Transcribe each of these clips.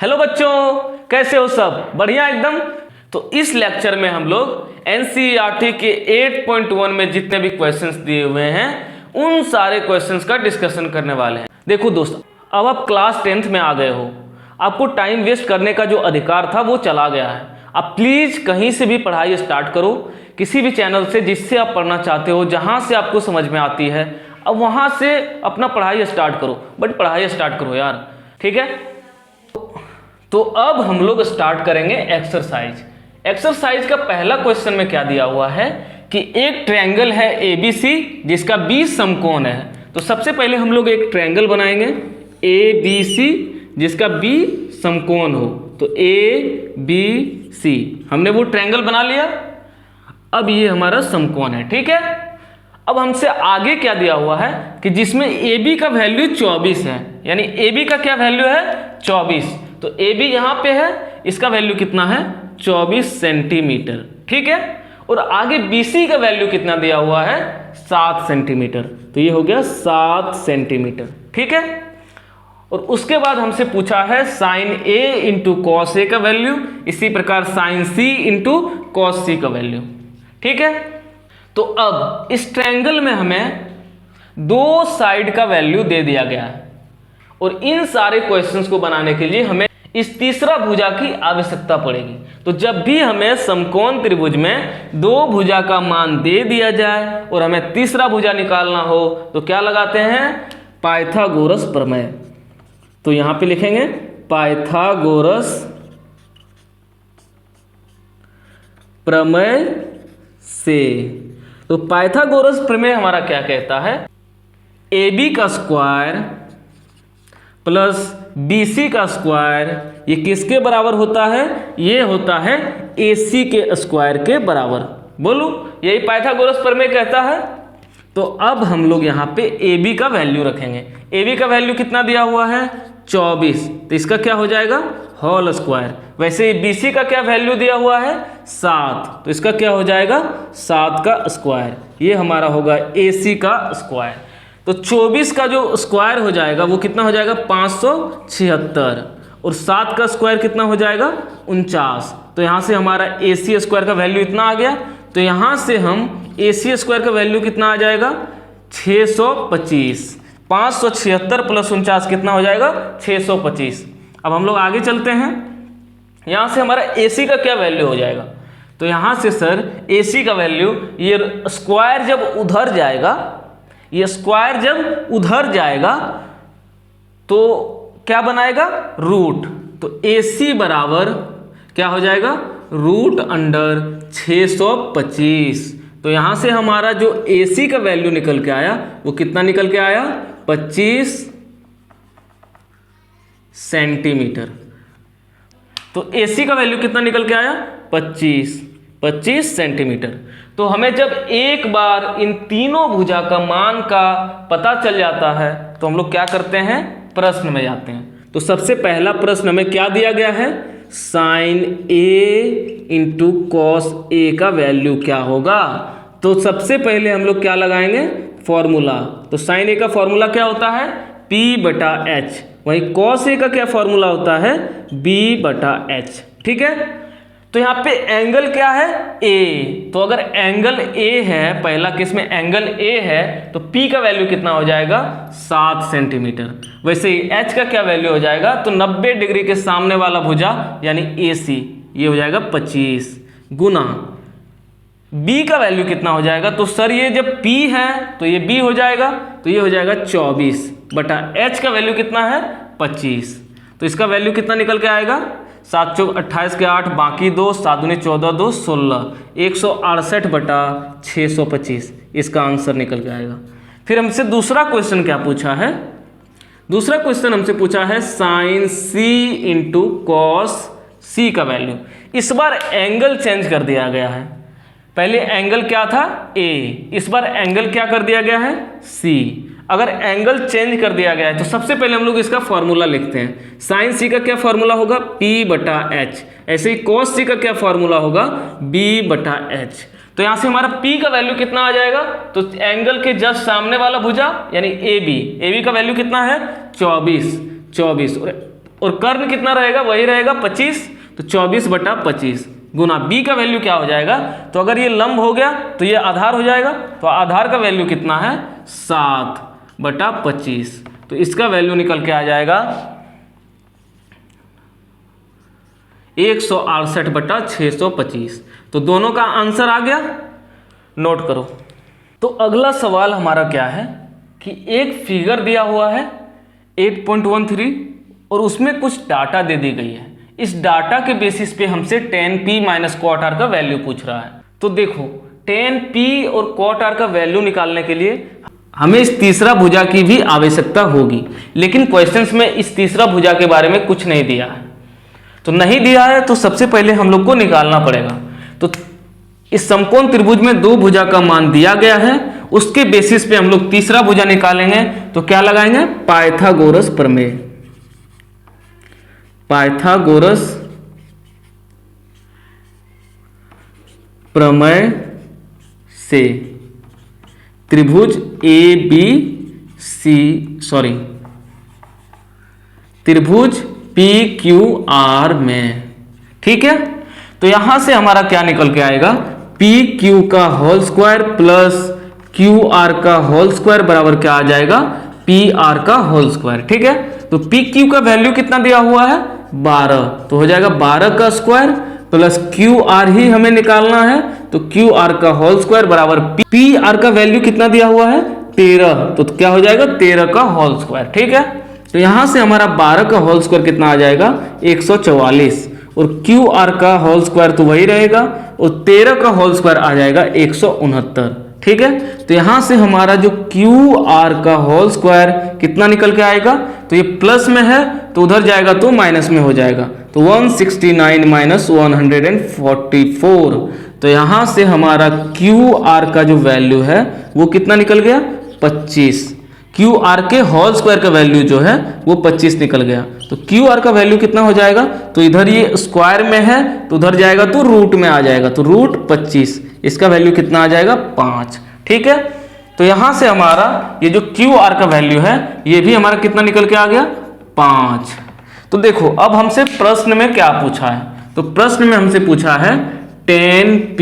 Hello बच्चों, कैसे हो सब? बढ़िया एकदम। तो इस लेक्चर में हम लोग एनसीईआरटी के 8.1 में जितने भी क्वेश्चंस दिए हुए हैं उन सारे क्वेश्चंस का डिस्कशन करने वाले हैं। देखो दोस्तों, अब आप क्लास 10th में आ गए हो, आपको टाइम वेस्ट करने का जो अधिकार था वो चला गया है। अब प्लीज कहीं से भी पढ़ाई स्टार्ट करो, किसी भी चैनल से जिससे आप पढ़ना चाहते हो, जहां से आपको समझ में आती है, अब वहां से अपना पढ़ाई स्टार्ट करो। बट पढ़ाई स्टार्ट करो यार, ठीक है? तो अब हम लोग स्टार्ट करेंगे एक्सरसाइज। एक्सरसाइज का पहला क्वेश्चन में क्या दिया हुआ है कि एक ट्रायंगल है ABC जिसका 20 समकोण है। तो सबसे पहले हम लोग एक ट्रायंगल बनाएंगे ABC जिसका 20 समकोण हो। तो ABC हमने वो ट्रायंगल बना लिया। अब ये हमारा समकोण है, ठीक है। अब हमसे आगे क्या दिया हुआ है कि जिसमें AB का वैल्यू 24 है, यानी AB का क्या वैल्यू है 24। तो AB यहां पे है, इसका वैल्यू कितना है 24 सेंटीमीटर, ठीक है। और आगे BC का वैल्यू कितना दिया हुआ है 7 सेंटीमीटर। तो ये हो गया 7 सेंटीमीटर, ठीक है। और उसके बाद हमसे पूछा है sine A into cos A का वैल्यू, इसी प्रकार sine C into cos C का वैल्यू, ठीक है। तो अब इस ट्रायंगल में हमें दो साइड का वैल्यू दे दिया गया है और इन सारे क्वेश्चंस को बनाने के लिए हमें इस तीसरा भुजा की आवश्यकता पड़ेगी। तो जब भी हमें समकोण त्रिभुज में दो भुजा का मान दे दिया जाए और हमें तीसरा भुजा निकालना हो तो क्या लगाते हैं, पाइथागोरस प्रमेय। तो यहां पे लिखेंगे पाइथागोरस प्रमेय से। तो पाइथागोरस प्रमेय हमारा क्या कहता है, AB का स्क्वायर प्लस BC का स्क्वायर ये किसके बराबर होता है, ये होता है AC के स्क्वायर के बराबर। बोलो, यही पाइथागोरस प्रमेय कहता है। तो अब हम लोग यहाँ पे AB का वैल्यू रखेंगे। AB का वैल्यू कितना दिया हुआ है 24, तो इसका क्या हो जाएगा होल स्क्वायर। वैसे BC का क्या वैल्यू दिया हुआ है 7, तो इसका क्या हो जाएगा 7 का स्क्वायर। ये हमारा होगा AC का स्क्वायर। तो 24 का जो स्क्वायर हो जाएगा वो कितना हो जाएगा 576 और 7 का स्क्वायर कितना हो जाएगा 49। तो यहाँ से हमारा AC स्क्वायर का वैल्यू इतना आ गया। तो यहाँ से हम AC स्क्वायर का वैल्यू कितना आ जाएगा 625। 576 प्लस 49 कितना हो जाएगा 625। अब हम लोग आगे चलते हैं, यहाँ से हमारा AC का क्या वैल्यू हो जाएगा। तो यहाँ से सर AC का वैल्यू, ये स्क्वायर जब उधर जाएगा, ये स्क्वायर जब उधर जाएगा तो क्या बनाएगा रूट। तो AC बराबर क्या हो जाएगा रूट अंडर 625। तो यहां से हमारा जो AC का वैल्यू निकल के आया वो कितना निकल के आया 25 सेंटीमीटर। तो AC का वैल्यू कितना निकल के आया 25 सेंटीमीटर। तो हमें जब एक बार इन तीनों भुजा का मान का पता चल जाता है तो हम लोग क्या करते हैं, प्रश्न में जाते हैं। तो सबसे पहला प्रश्न हमें क्या दिया गया है, sine A into cos A का वैल्यू क्या होगा। तो सबसे पहले हम लोग क्या लगाएंगे फॉर्मूला। तो साइन A का फॉर्मूला क्या होता है P/H। वहीं कॉस A का क्या फॉर्मूला होता है B/H, ठीक है। तो यहाँ पे एंगल क्या है A। तो अगर एंगल A है, पहला केस में एंगल A है, तो P का वैल्यू कितना हो जाएगा 7 सेंटीमीटर। वैसे ही H का क्या वैल्यू हो जाएगा, तो 90 डिग्री के सामने वाला भुजा यानी AC ये हो जाएगा 25 गुना B का वैल्यू कितना हो जाएगा। तो सर ये जब P है तो ये B हो जाएगा, तो ये हो जाएगा 24 बटा H का वैल्यू कितना है 25। तो इसका वैल्यू कितना निकल के आएगा 7 चौक 28 के 8 बाकी 2 7 दूनी 14 2 16 168 बटा 625 इसका आंसर निकल के आएगा। फिर हमसे दूसरा क्वेश्चन क्या पूछा है, दूसरा क्वेश्चन हमसे पूछा है sine C into cos C का वैल्यू। इस बार एंगल चेंज कर दिया गया है। पहले एंगल क्या था A, इस बार एंगल क्या कर दिया गया है C। अगर एंगल चेंज कर दिया गया है तो सबसे पहले हम लोग इसका फॉर्मूला लिखते हैं। साइन C का क्या फॉर्मूला होगा P/H। ऐसे ही कॉस C का क्या फॉर्मूला होगा B/H। तो यहाँ से हमारा P का वैल्यू कितना आ जाएगा, तो एंगल के जस्ट सामने वाला भुजा यानी AB का वैल्यू कितना है 24 और और कर्ण कितना रहेगा, वही रहेगा 25, तो 24/25 गुना बी का वैल्यू क्या हो जाएगा, तो अगर ये लंब हो गया तो ये आधार हो जाएगा, तो आधार का वैल्यू कितना है 7/25, तो इसका वैल्यू निकल के आ जाएगा 168/625। तो दोनों का आंसर आ गया, नोट करो। तो अगला सवाल हमारा क्या है कि एक फिगर दिया हुआ है 8.13 और उसमें कुछ डाटा दे दी गई है। इस डाटा के बेसिस पे हमसे tan p minus cot r का वैल्यू पूछ रहा है। तो देखो tan p और cot r का वैल्यू निकालने के लिए हमें इस तीसरा भुजा की भी आवश्यकता होगी, लेकिन क्वेश्चंस में इस तीसरा भुजा के बारे में कुछ नहीं दिया है। तो नहीं दिया है तो सबसे पहले हम लोग को निकालना पड़ेगा। तो इस समकोण त्रिभुज में दो भुजा का मान दिया गया है, उसके बेसिस पे हम लोग तीसरा भुजा निकालेंगे। तो क्या लगाएंगे, पाइथागोरस प्रमेय। पाइथागोरस प्रमेय से त्रिभुज त्रिभुज PQR में, ठीक है। तो यहां से हमारा क्या निकल के आएगा, PQ का होल स्क्वायर प्लस QR का होल स्क्वायर बराबर क्या आ जाएगा, PR का होल स्क्वायर, ठीक है। तो PQ का वैल्यू कितना दिया हुआ है 12, तो हो जाएगा 12 का स्क्वायर प्लस QR ही हमें निकालना है, तो QR का होल स्क्वायर बराबर PR का वैल्यू कितना दिया हुआ है 13, तो क्या हो जाएगा 13 का होल स्क्वायर, ठीक है। तो यहां से हमारा 12 का होल स्क्वायर कितना आ जाएगा 144, और QR का होल स्क्वायर तो वही रहेगा, और 13 का होल स्क्वायर आ जाएगा 169, ठीक है। तो यहां से हमारा जो QR का होल स्क्वायर कितना निकल के आएगा, तो ये प्लस में है तो उधर जाएगा तो माइनस में हो जाएगा, तो 169 माइनस 144। तो यहां से हमारा QR का जो वैल्यू है वो कितना निकल गया 25। QR के होल स्क्वायर का वैल्यू जो है वो 25 निकल गया। तो QR का वैल्यू कितना हो जाएगा, तो इधर ये स्क्वायर में है तो उधर जाएगा तो रूट में आ जाएगा, तो रूट 25, इसका वैल्यू कितना आ जाएगा 5, ठीक है। तो यहां से हमारा ये जो QR का वैल्यू है ये भी हमारा कितना निकल के आ गया 5। तो देखो अब हमसे प्रश्न में क्या पूछा है, तो प्रश्न में हमसे पूछा है tan p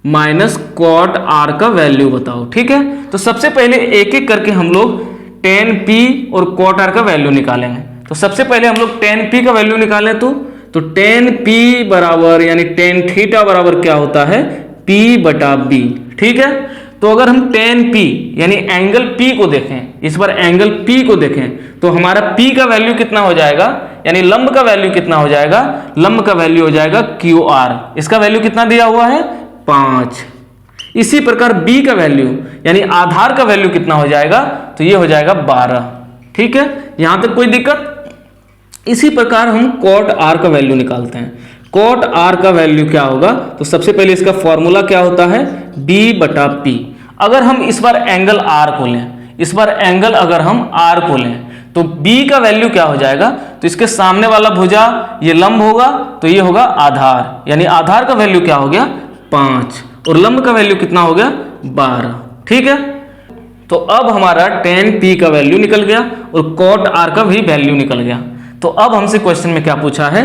minus cot r का वैल्यू बताओ, ठीक है। तो सबसे पहले एक एक करके हम लोग tan p और cot r का वैल्यू निकालेंगे। तो सबसे पहले हम लोग tan p का वैल्यू निकालें, तो tan p बराबर यानी tan थीटा बराबर क्या होता है p/b, ठीक है। तो अगर हम tan p यानी एंगल p को देखें, इस बार एंगल p को देखें, तो हमारा p का वैल्यू कितना हो जाएगा, यानी लंब का वैल्यू कितना हो जाएगा, लंब का वैल्यू हो जाएगा QR, इसका वैल्यू कितना दिया हुआ है 5। इसी प्रकार b का वैल्यू यानी आधार का वैल्यू कितना हो जाएगा, तो ये हो जाएगा 12, ठीक है। यहां तक कोई दिक्कत। इसी प्रकार हम cot r का वैल्यू निकालते हैं। cot r का वैल्यू क्या होगा, तो सबसे पहले इसका फॉर्मूला क्या होता है b/p। अगर हम इस बार एंगल r को लें, इस बार एंगल अगर हम r को लें, तो b का वैल्यू क्या हो जाएगा, तो इसके सामने वाला भुजा ये लंब होगा तो ये होगा आधार, यानी आधार का वैल्यू क्या हो गया 5, और लंब का वैल्यू कितना हो गया 12, ठीक है। तो अब हमारा tan p का वैल्यू निकल गया और cot r का भी वैल्यू निकल गया। तो अब हमसे क्वेश्चन में क्या पूछा है,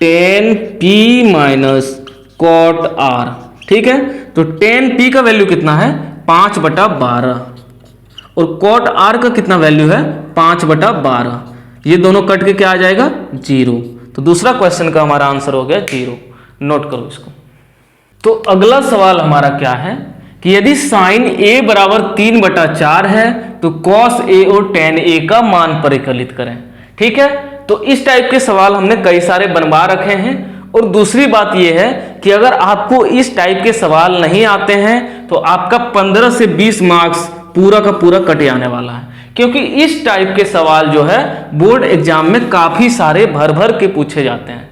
tan p minus cot r, ठीक है। तो tan p का वैल्यू कितना है 5/12, और cot r का कितना वैल्यू है 5/12, ये दोनों कट के क्या आ जाएगा 0। तो दूसरा क्वेश्चन का हमारा आंसर हो गया 0, नोट करो इसको। तो अगला सवाल हमारा क्या है कि यदि sin a बराबर 3/4 है तो cos a और tan a का मान परिकलित करें, ठीक है। तो इस टाइप के सवाल हमने कई सारे बनवा रखे हैं। और दूसरी बात यह है कि अगर आपको इस टाइप के सवाल नहीं आते हैं तो आपका 15 से 20 मार्क्स पूरा का पूरा कट जाने वाला है, क्योंकि इस टाइप के सवाल जो है बोर्ड एग्जाम में काफी सारे भर भर के पूछे जाते हैं।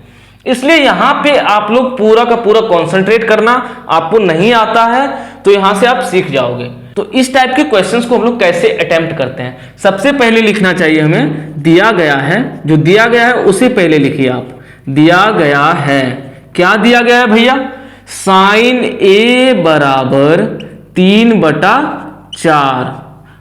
इसलिए यहाँ पे आप लोग पूरा का पूरा कंसंट्रेट करना, आपको नहीं आता है तो यहाँ से आप सीख जाओगे। तो इस टाइप के क्वेश्चंस को हम लोग कैसे अटेम्प्ट करते हैं, सबसे पहले लिखना चाहिए हमें दिया गया है, जो दिया गया है उसे पहले लिखिए आप। दिया गया है, क्या दिया गया है भैया, sin a बराबर 3/4।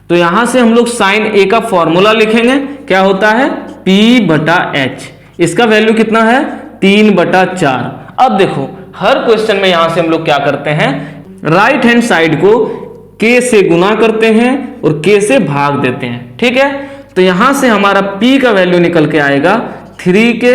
तो यहां से हम लोग sin a का फॉर्मूला लिखेंगे, क्या होता है P/H। इसका वैल्यू कितना है 3/4। अब देखो हर क्वेश्चन में यहां से हम लोग क्या करते हैं, राइट हैंड साइड को K से गुना करते हैं और K से भाग देते हैं। ठीक है, तो यहां से हमारा P का वैल्यू निकल के आएगा 3K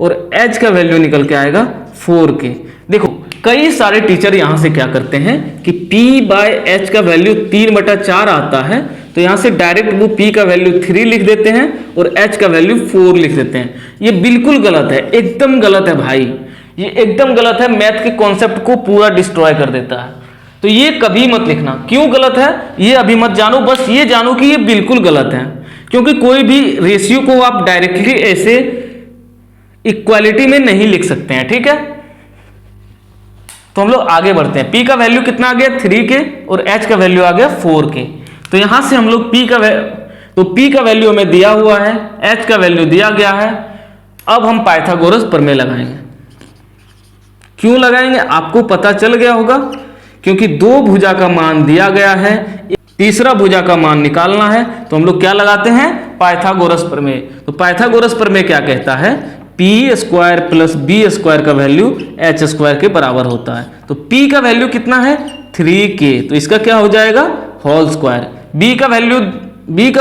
और H का वैल्यू निकल के आएगा 4K। देखो कई सारे टीचर यहां से क्या करते हैं कि P/H का वैल्यू 3/4 आता है, तो यहां से डायरेक्ट वो P का वैल्यू 3 लिख देते हैं और H का वैल्यू 4 लिख देते हैं। ये बिल्कुल गलत है, एकदम गलत है भाई, ये एकदम गलत है, मैथ के कॉन्सेप्ट को पूरा डिस्ट्रॉय कर देता है। तो ये कभी मत लिखना। क्यों गलत है ये अभी मत जानो, बस ये जानो कि ये बिल्कुल गलत है, क्योंकि कोई भी रेशियो को आप डायरेक्टली ऐसे इक्वालिटी में नहीं लिख सकते हैं। ठीक है, तो हम लोग आगे बढ़ते हैं। P का वैल्यू कितना आ गया 3K और H का वैल्यू आ गया 4K। तो यहां से हम लोग P का वैल्यू हमें दिया हुआ है, H का वैल्यू दिया गया है। अब हम पाइथागोरस प्रमेय लगाएंगे। क्यों लगाएंगे आपको पता चल गया होगा, क्योंकि दो भुजा का मान दिया गया है, तीसरा भुजा का मान निकालना है, तो हम लोग क्या लगाते हैं पाइथागोरस प्रमेय। तो पाइथागोरस प्रमेय क्या कहता है, P² + B² का वैल्यू H² के बराबर होता है। तो P का वैल्यू कितना है 3K, तो इसका क्या हो जाएगा होल स्क्वायर। B का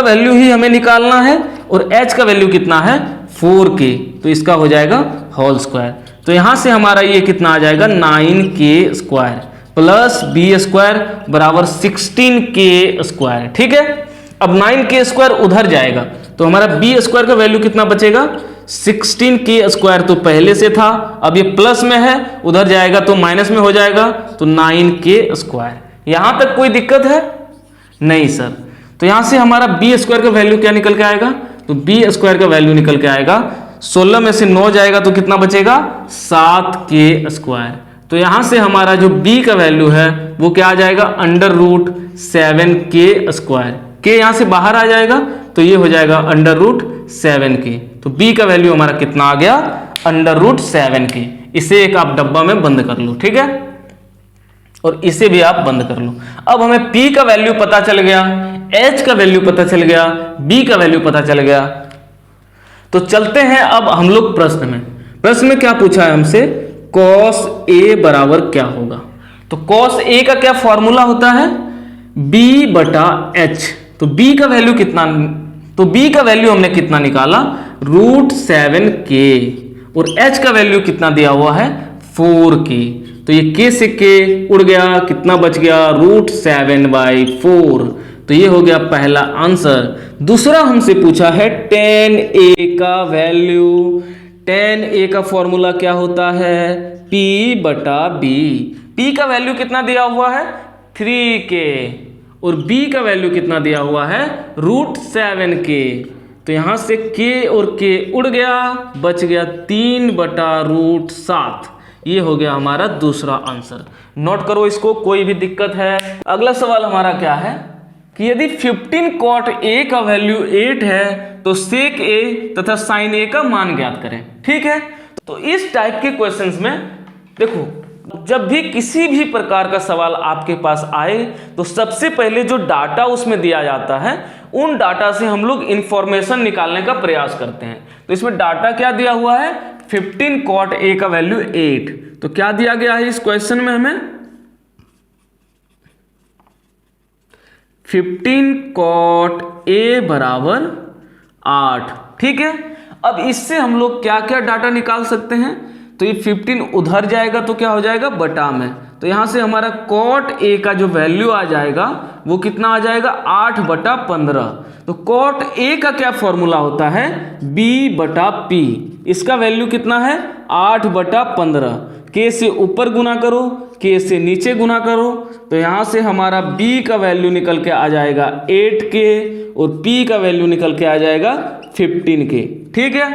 वैल्यू ही हमें निकालना है और H का वैल्यू कितना है 4K, तो इसका हो जाएगा होल स्क्वायर। तो यहां से हमारा ये कितना आ जाएगा 9K² प्लस B² बराबर 16K²। ठीक है, अब 9K² उधर जाएगा तो हमारा B² का वैल्यू कितना बचेगा 16K² तो पहले से था, अब ये प्लस में है, उधर जाएगा तो माइनस में हो जाएगा, तो 9K²। यहां तक कोई दिक्कत है नहीं सर। तो यहां से हमारा B² का वैल्यू क्या निकल के आएगा, तो B² का वैल्यू निकल के आएगा 16 में से 9 जाएगा तो कितना बचेगा 7K²। तो यहां से हमारा जो B का वैल्यू है वो क्या आ जाएगा √7K²। K यहां से बाहर आ जाएगा तो ये हो जाएगा √7K। तो B का वैल्यू हमारा कितना आ गया √7K। इसे एक आप डब्बा में बंद कर लो। ठीक है, और इसे भी आप बंद कर लो। अब हमें P का वैल्यू पता चल गया, H का वैल्यू पता चल गया, B का वैल्यू पता चल गया। तो चलते हैं अब हम लोग प्रश्न में। प्रश्न में क्या पूछा है हमसे, cos A बराबर क्या होगा। तो cos A का क्या फॉर्मूला होता है B/H। तो B का वैल्यू कितना, तो B का वैल्यू हमने कितना निकाला √7K और H का वैल्यू कितना दिया हुआ है 4K। तो ये K से K उड़ गया, कितना बच गया √7/4। तो ये हो गया पहला आंसर। दूसरा हमसे पूछा है tan A का वैल्यू। tan A का फॉर्मूला क्या होता है P/B। P का वैल्यू कितना दिया हुआ है 3K और B का वैल्यू कितना दिया हुआ है √7K। तो यहां से K और K उड़ गया, बच गया 3/√7। ये हो गया हमारा दूसरा आंसर। नोट करो इसको, कोई भी दिक्कत है। अगला सवाल हमारा क्या है कि यदि 15 cot A का वैल्यू 8 है तो sec A तथा sin A का मान ज्ञात करें। ठीक है, तो इस टाइप के क्वेश्चंस में देखो, जब भी किसी भी प्रकार का सवाल आपके पास आए तो सबसे पहले जो डाटा उसमें दिया जाता है उन डाटा से हम लोग इंफॉर्मेशन निकालने का प्रयास करते हैं। तो इसमें डाटा क्या दिया हुआ है 15 cot A का वैल्यू 8। तो क्या दिया गया है इस क्वेश्चन में हमें 15 cot A बराबर 8। ठीक है, अब इससे हम लोग क्या क्या डाटा निकाल सकते हैं, तो ये 15 उधर जाएगा तो क्या हो जाएगा बटा में, तो यहां से हमारा cot A का जो वैल्यू आ जाएगा वो कितना आ जाएगा 8/15। तो cot A का क्या फॉर्मूला होता है B/P। इसका वैल्यू कितना है 8/15। K से ऊपर गुना करो, K से नीचे गुना करो, तो यहां से हमारा B का वैल्यू निकल के आ जाएगा 8K और P का वैल्यू निकल के आ जाएगा 15K। ठीक है,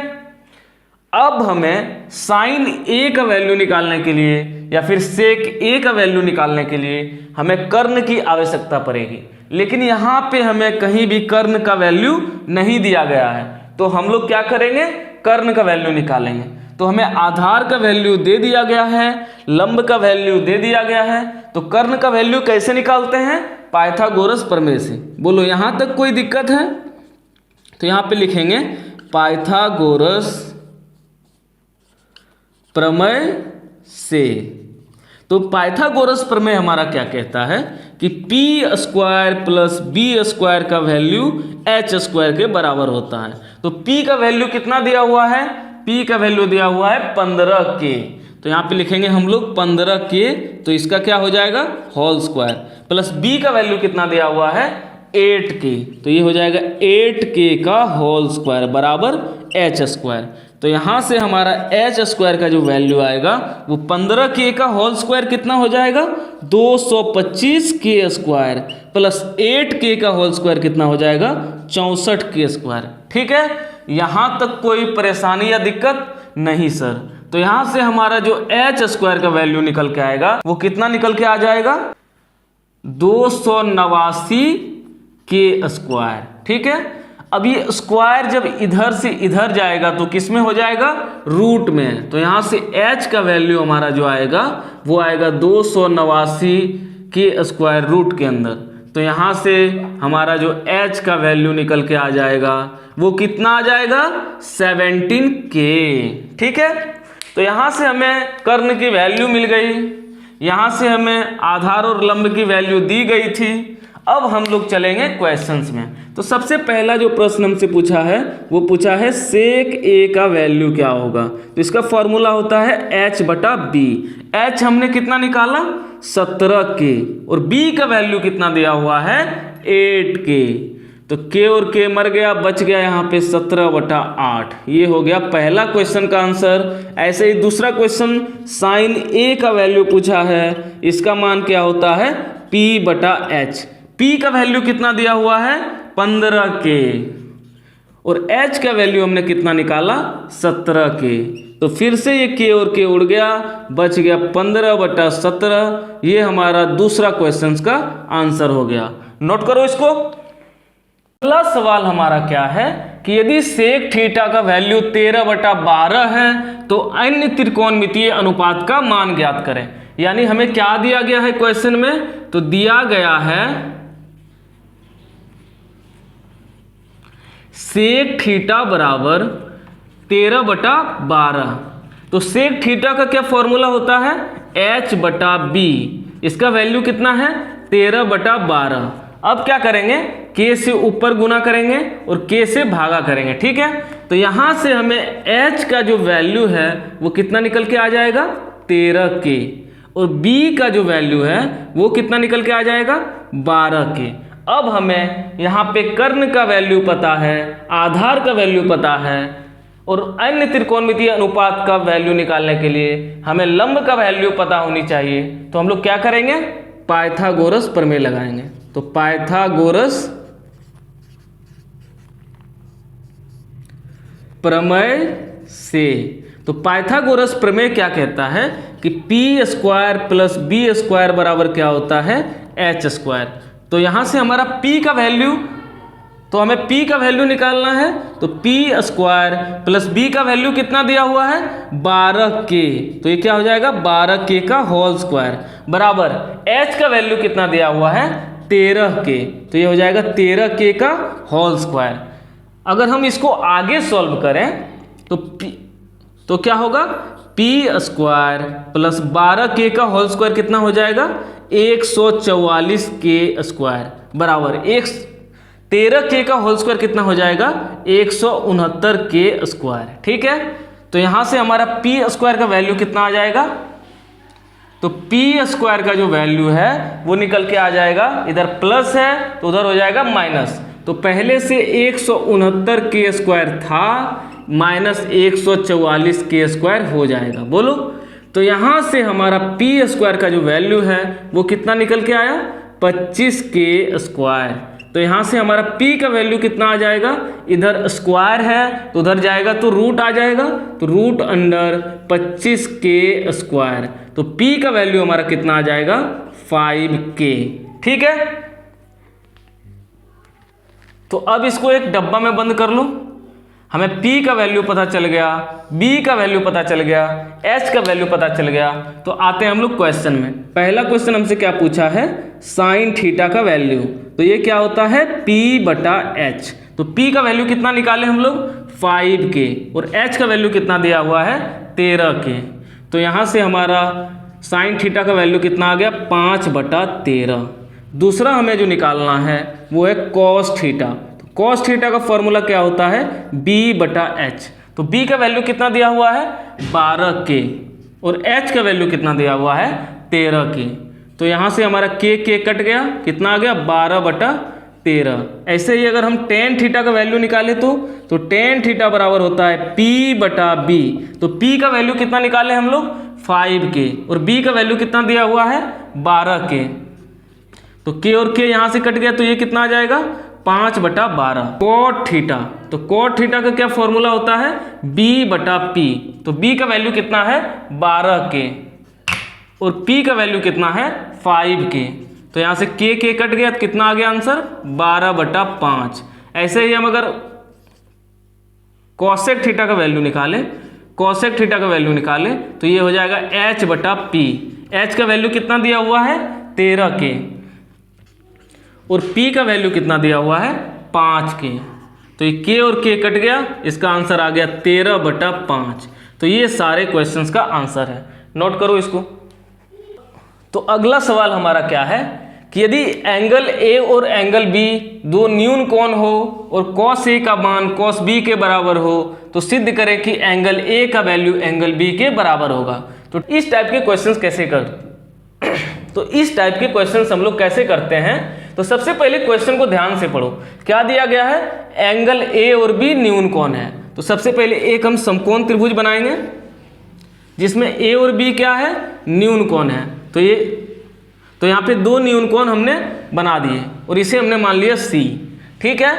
अब हमें sin A का वैल्यू निकालने के लिए या फिर sec A का वैल्यू निकालने के लिए हमें कर्ण की आवश्यकता पड़ेगी, लेकिन यहाँ पे हमें कहीं भी कर्ण का वैल्यू नहीं दिया गया है। तो हम लोग क्या करेंगे कर्ण का वैल्यू निकालेंगे। तो हमें आधार का वैल्यू दे दिया गया है, लंब का वैल्यू दे दिया गया है, तो कर्ण का वैल्यू कैसे निकालते हैं पाइथागोरस प्रमेय से। बोलो यहाँ तक कोई दिक्कत है, तो यहाँ पे लिखेंगे पाइथागोरस प्रमेय से। तो पाइथागोरस प्रमेय हमारा क्या कहता है कि P square plus B square का वैल्यू एच स्क्वायर के बराबर होता है। तो पी का वैल्यू कितना दिया हुआ है, पी का वैल्यू दिया हुआ है 15k। तो यहाँ पे लिखेंगे हम लोग 15k, तो इसका क्या हो जाएगा होल स्क्वायर, प्लस बी का वैल्यू कितना दिया हुआ है 8k, तो ये हो जाएगा 8k का होल स्क्वायर बराबर एच स्क्वायर। तो यहाँ से हमारा एच स्क्वायर का जो वैल्यू आएगा वो 15k का होल स्क्वायर कितना हो जाएगा 225k स्क्वायर, प्लस 8k का होल स्क्वायर कितना हो जाएगा 64k स्क्वायर। ठीक है, यहाँ तक कोई परेशानी या दिक्कत नहीं सर। तो यहाँ से हमारा जो एच स्क्वायर का वैल्यू निकल के आएगा वो कितना निकल के आ जाएगा 289k स्क्वायर। ठीक है, अब ये स्क्वायर जब इधर से इधर जाएगा तो किस में हो जाएगा रूट में। तो यहाँ से h का वैल्यू हमारा जो आएगा वो आएगा 289k स्क्वायर रूट के अंदर। तो यहाँ से हमारा जो h का वैल्यू निकल के आ जाएगा वो कितना आ जाएगा 17k। ठीक है, तो यहाँ से हमें कर्ण की वैल्यू मिल गई, यहाँ से हमें आधार और लंब की वैल्यू दी गई थी। अब हम लोग चलेंगे क्वेश्चंस में। तो सबसे पहला जो प्रश्न हमसे पूछा है वो पूछा है सेक ए का वैल्यू क्या होगा। तो इसका फॉर्मूला होता है h बटा बी। h हमने कितना निकाला 17k और b का वैल्यू कितना दिया हुआ है 8k। तो k और k मर गया, बच गया यहाँ पे 17 बटा 8। ये हो गया पहला क्वेश्चन का आंसर। ऐसे ही दूसरा क्वेश्चन साइन a का वैल्यू पूछा है, इसका मान क्या होता है p बटा h। p का वैल्यू कितना दिया हुआ है 15k और h का वैल्यू हमने कितना निकाला 17k। तो फिर से ये k और k उड़ गया, बच गया 15 बटा 17। ये हमारा दूसरा क्वेश्चन का आंसर हो गया। नोट करो इसको। अगला सवाल हमारा क्या है कि यदि सेक थीटा का वैल्यू 13 बटा 12 है तो अन्य त्रिकोणमितीय अनुपात का मान ज्ञात करें। यानी हमें क्या दिया गया है क्वेश्चन में, तो दिया गया है सेक थीटा बराबर 13 बटा 12। तो सेक थीटा का क्या फॉर्मूला होता है h बटा बी। इसका वैल्यू कितना है 13 बटा 12। अब क्या करेंगे k से ऊपर गुना करेंगे और k से भागा करेंगे। ठीक है, तो यहाँ से हमें h का जो वैल्यू है वो कितना निकल के आ जाएगा 13k और b का जो वैल्यू है वो कितना निकल के आ जाएगा 12k। अब हमें यहाँ पे कर्ण का वैल्यू पता है, आधार का वैल्यू पता है और अन्य त्रिकोणमितीय अनुपात का वैल्यू निकालने के लिए हमें लंब का वैल्यू पता होनी चाहिए। तो हम लोग क्या करेंगे पाइथागोरस प्रमेय लगाएंगे। तो पाइथागोरस प्रमेय से। तो पाइथागोरस प्रमेय क्या कहता है कि P square plus B square बराबर क्या होता है एच स्क्वायर। तो यहाँ से हमारा p का वैल्यू, तो हमें p का वैल्यू निकालना है। तो p स्क्वायर प्लस b का वैल्यू कितना दिया हुआ है 12k। तो ये क्या हो जाएगा 12k का होल स्क्वायर बराबर h का वैल्यू कितना दिया हुआ है 13k। तो ये हो जाएगा 13k का होल स्क्वायर। अगर हम इसको आगे सॉल्व करें तो क्या होगा p स्क्वायर प्लस 12k का होल स्क्वायर कितना हो जाएगा 144k स्क्वायर बराबर 13k का होल स्क्वायर कितना हो जाएगा 169k स्क्वायर। ठीक है, तो यहाँ से हमारा p स्क्वायर का वैल्यू कितना आ जाएगा, तो p स्क्वायर का जो वैल्यू है वो निकल के आ जाएगा, इधर प्लस है तो उधर हो जाएगा माइनस। तो पहले से 169k स्क्वायर था माइनस 144k स्क्वायर हो जाएगा। बोलो, तो यहाँ से हमारा p स्क्वायर का जो वैल्यू है वो कितना निकल के आया 25k स्क्वायर। तो यहाँ से हमारा p का वैल्यू कितना आ जाएगा, इधर स्क्वायर है तो उधर जाएगा तो रूट आ जाएगा, तो रूट अंडर 25k स्क्वायर। तो p का वैल्यू हमारा कितना आ जाएगा 5k। ठीक है, तो अब इसको एक डब्बा में बंद कर लो। हमें P का वैल्यू पता चल गया, B का वैल्यू पता चल गया, H का वैल्यू पता चल गया। तो आते हैं हम लोग क्वेश्चन में। पहला क्वेश्चन हमसे क्या पूछा है, साइन थीटा का वैल्यू। तो ये क्या होता है, P/H। तो P का वैल्यू कितना निकाले हम लोग, 5K, और H का वैल्यू कितना दिया हुआ है, 13K। तो यहाँ से हमारा साइन थीटा का वैल्यू कितना आ गया, 5/13। दूसरा हमें जो निकालना है वो है कॉस थीटा। तो कॉस थीटा का फॉर्मूला क्या होता है, B/H। तो B का वैल्यू कितना दिया हुआ है, 12K, और H का वैल्यू कितना दिया हुआ है, 13K। तो यहाँ से हमारा K कट गया, कितना आ गया, 12/13। ऐसे ही अगर हम टेन थीटा का वैल्यू निकाले तो टेन थीटा बराबर होता है P/B। तो P का वैल्यू कितना निकाले हम लोग, 5K, और B का वैल्यू कितना दिया हुआ है, 12K। तो K और K यहाँ से कट गया, तो ये कितना आ जाएगा, 5/12। कॉट थीटा, तो कॉट थीटा का क्या फॉर्मूला होता है, B/P। तो B का वैल्यू कितना है, 12K, और P का वैल्यू कितना है, 5K। तो यहाँ से K कट गया, तो कितना आ गया आंसर, 12/5। ऐसे ही हम अगर कॉसेक थीटा का वैल्यू निकालें, कॉसेक थीटा का वैल्यू निकालें, तो ये हो जाएगा H/P। H का वैल्यू कितना दिया हुआ है, 13K, और P का वैल्यू कितना दिया हुआ है, 5K। तो ये K और K कट गया, इसका आंसर आ गया 13/5। तो ये सारे क्वेश्चंस का आंसर है, नोट करो इसको। तो अगला सवाल हमारा क्या है कि यदि एंगल A और एंगल B दो न्यून कोण हो और cos A का मान cos B के बराबर हो, तो सिद्ध करें कि एंगल A का वैल्यू एंगल B के बराबर होगा। तो इस टाइप के क्वेश्चंस कैसे हम लोग कैसे करते हैं। तो सबसे पहले क्वेश्चन को ध्यान से पढ़ो। क्या दिया गया है, एंगल A और B न्यून कोण है। तो सबसे पहले एक हम समकोण त्रिभुज बनाएंगे जिसमें A और B क्या है, न्यून कोण है। तो यहाँ पे दो न्यून कोण हमने बना दिए और इसे हमने मान लिया C, ठीक है।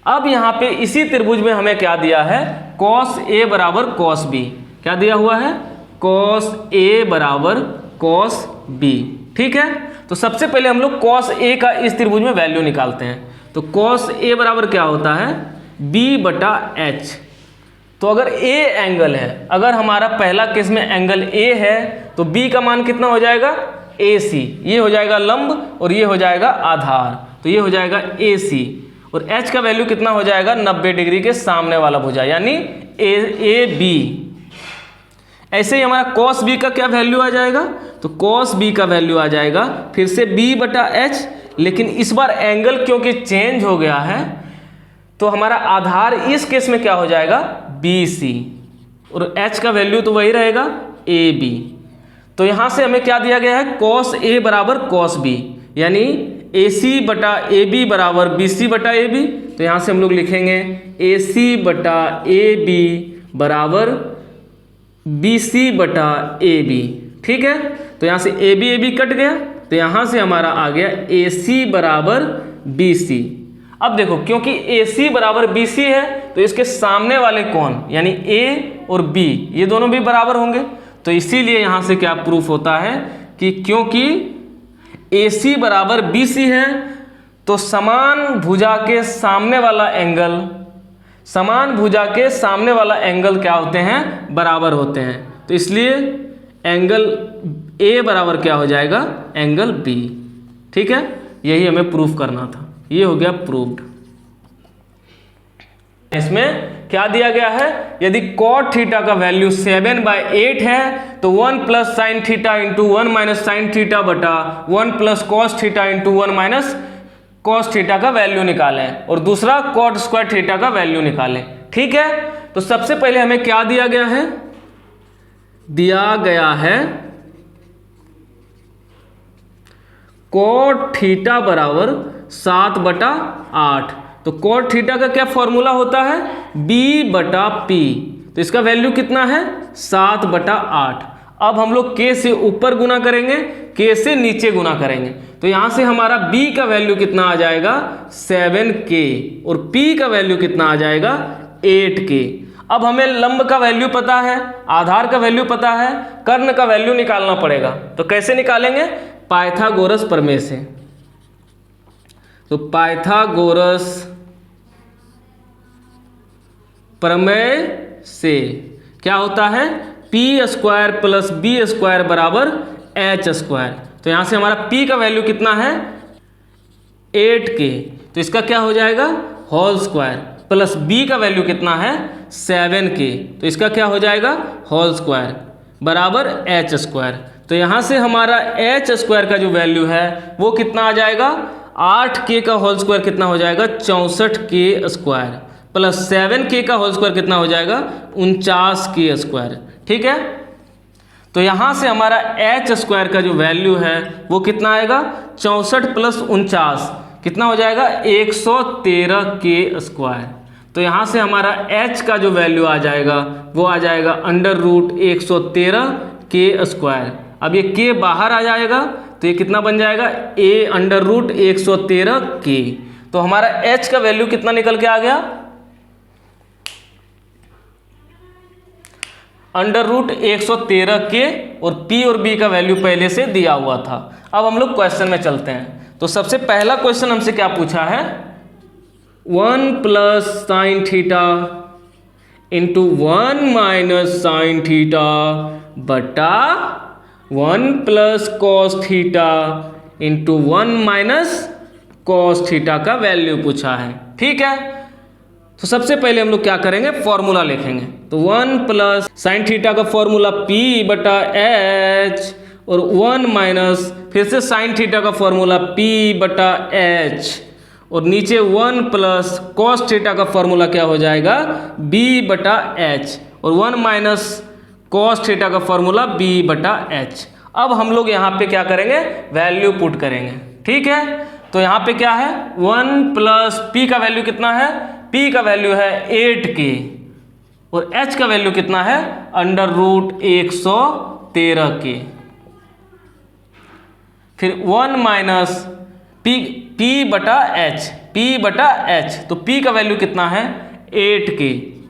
अब यहाँ पे इसी त्रिभुज में हमें क्या दिया है, cos A बराबर cos B। क्या दिया हुआ है, cos A बराबर cos B, ठीक है। तो सबसे पहले हम लोग cos A का इस त्रिभुज में वैल्यू निकालते हैं। तो cos A बराबर क्या होता है, B/H। तो अगर A एंगल है, अगर हमारा पहला केस में एंगल A है, तो B का मान कितना हो जाएगा, AC। ये हो जाएगा लंब और ये हो जाएगा आधार, तो ये हो जाएगा AC। और H का वैल्यू कितना हो जाएगा, 90 डिग्री के सामने वाला भुजा, यानी AB। ऐसे ही हमारा cos B का क्या वैल्यू आ जाएगा, तो cos B का वैल्यू आ जाएगा फिर से B/H, लेकिन इस बार एंगल क्योंकि चेंज हो गया है, तो हमारा आधार इस केस में क्या हो जाएगा, BC, और H का वैल्यू तो वही रहेगा AB। तो यहाँ से हमें क्या दिया गया है, cos A बराबर cos B, यानी AC/AB बराबर BC/AB। तो यहाँ से हम लोग लिखेंगे AC/AB बराबर BC/AB, ठीक है। तो यहाँ से AB कट गया, तो यहाँ से हमारा आ गया AC बराबर BC। अब देखो, क्योंकि AC बराबर BC है, तो इसके सामने वाले कोण यानी A और B ये दोनों भी बराबर होंगे। तो इसीलिए यहाँ से क्या प्रूफ होता है कि क्योंकि AC बराबर BC है, तो समान भुजा के सामने वाला एंगल क्या होते हैं, बराबर होते हैं। तो इसलिए एंगल A बराबर क्या हो जाएगा, एंगल B, ठीक है। यही हमें प्रूफ करना था, ये हो गया प्रूव्ड। इसमें क्या दिया गया है, यदि cot थीटा का वैल्यू 7/8 है, तो 1 + sin theta into 1 - sin theta बटा 1 + cos theta into 1 - cos theta का वैल्यू निकालें, और दूसरा cot स्क्वायर थीटा का वैल्यू निकालें, ठीक है। तो सबसे पहले हमें क्या दिया गया है, cot थीटा बराबर 7/8। तो cot थीटा का क्या फॉर्मूला होता है, B/P। तो इसका वैल्यू कितना है, 7/8। अब हम लोग K से ऊपर गुना करेंगे, K से नीचे गुना करेंगे। तो यहाँ से हमारा B का वैल्यू कितना आ जाएगा, 7K, और P का वैल्यू कितना आ जाएगा, 8K। अब हमें लंब का वैल्यू पता है, आधार का वैल्यू पता है, कर्ण का वैल्यू निकालना पड़ेगा। तो कैसे निकालेंगे, पाइथागोरस प्रमेय से। तो पाइथागोरस प्रमेय से क्या होता है, P square plus B square बराबर एच स्क्वायर। तो यहाँ से हमारा पी का वैल्यू कितना है 8k, तो इसका क्या हो जाएगा होल स्क्वायर, प्लस बी का वैल्यू कितना है 7k, तो इसका क्या हो जाएगा होल स्क्वायर बराबर एच स्क्वायर। तो यहाँ से हमारा एच स्क्वायर का जो वैल्यू है वो कितना आ जाएगा, 8k का होल स्क्वायर कितना हो जाएगा 64k स्क्वायर, प्लस 7k का होल स्क्वायर कितना हो जाएगा 49k स्क्वायर। ठीक है, तो यहाँ से हमारा एच स्क्वायर का जो वैल्यू है वो कितना आएगा 64 प्लस 49 कितना हो जाएगा 113k स्क्वायर। तो यहाँ से हमारा h का जो वैल्यू आ जाएगा वो आ जाएगा √113k स्क्वायर। अब ये k बाहर आ जाएगा तो ये कितना बन जाएगा a√113k। तो हमारा h का वैल्यू कितना निकल के आ गया √113k, और p और b का वैल्यू पहले से दिया हुआ था। अब हम लोग क्वेश्चन में चलते हैं। तो सबसे पहला क्वेश्चन हमसे क्या पूछा है, 1 plus sine theta into 1 minus sine theta बटा 1 plus cos theta into 1 minus cos theta का वैल्यू पूछा है। ठीक है, तो सबसे पहले हम लोग क्या करेंगे, फॉर्मूला लिखेंगे। तो 1 प्लस साइन थीटा का फॉर्मूला p बटा h, और 1 माइनस फिर से साइन थीटा का फॉर्मूला p बटा h, और नीचे 1 प्लस कॉस थीटा का फॉर्मूला क्या हो जाएगा b बटा h, और 1 माइनस कॉस थीटा का फॉर्मूला b बटा h। अब हम लोग यहाँ पे क्या करेंगे, वैल्यू पुट करेंगे। ठीक है, तो यहाँ पे क्या है 1 प्लस p का वैल्यू कितना है, p का वैल्यू है 8k, और h का वैल्यू कितना है √113k। फिर 1 माइनस p बटा h, तो p का वैल्यू कितना है 8k,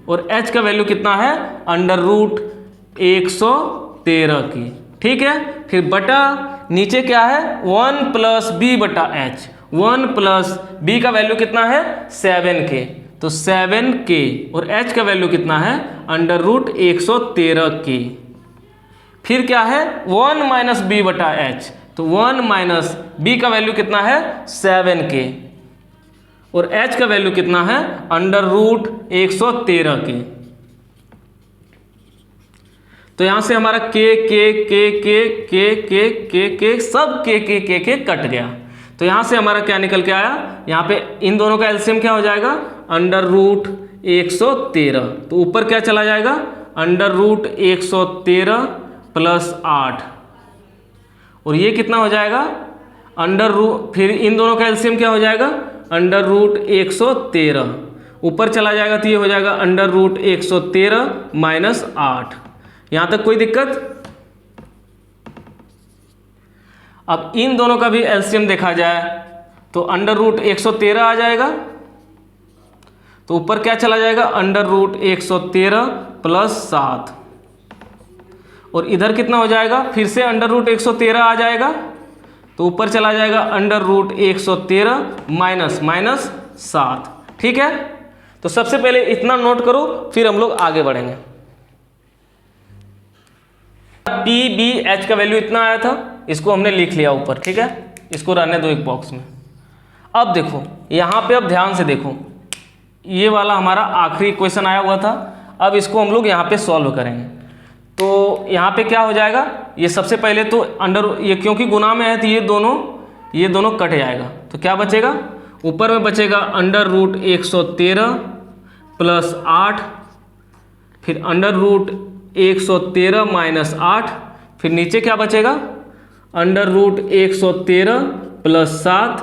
और h का वैल्यू कितना है √113k। ठीक है, फिर बटा नीचे क्या है 1 प्लस b बटा h, 1 प्लस b का वैल्यू कितना है 7k, तो 7k, और h का वैल्यू कितना है √113k। फिर क्या है 1 माइनस b बटा h, तो 1 माइनस b का वैल्यू कितना है 7k, और h का वैल्यू कितना है √113k। तो यहाँ से हमारा k सब k कट गया। तो यहाँ से हमारा क्या निकल के आया, यहाँ पे इन दोनों का एलसीएम क्या हो जाएगा √113, तो ऊपर क्या चला जाएगा √113 प्लस 8, और ये कितना हो जाएगा फिर इन दोनों का एलसीएम क्या हो जाएगा √113, ऊपर चला जाएगा तो ये हो जाएगा √113 माइनस 8। यहाँ तक कोई दिक्कत। अब इन दोनों का भी एलसीएम देखा जाए तो √113 आ जाएगा, तो ऊपर क्या चला जाएगा √113 प्लस 7, और इधर कितना हो जाएगा फिर से √113 आ जाएगा, तो ऊपर चला जाएगा √113 माइनस 7। ठीक है, तो सबसे पहले इतना नोट करो, फिर हम लोग आगे बढ़ेंगे। p/b/h का वैल्यू इतना आया था, इसको हमने लिख लिया ऊपर। ठीक है, इसको रहने दो एक बॉक्स में। अब देखो यहाँ पे, अब ध्यान से देखो, ये वाला हमारा आखिरी क्वेश्चन आया हुआ था। अब इसको हम लोग यहाँ पे सॉल्व करेंगे। तो यहाँ पे क्या हो जाएगा, ये सबसे पहले तो ये क्योंकि गुना में है तो ये दोनों कट जाएगा, तो क्या बचेगा, ऊपर में बचेगा √113 प्लस 8, फिर √113 माइनस 8, फिर नीचे क्या बचेगा √113 प्लस 7,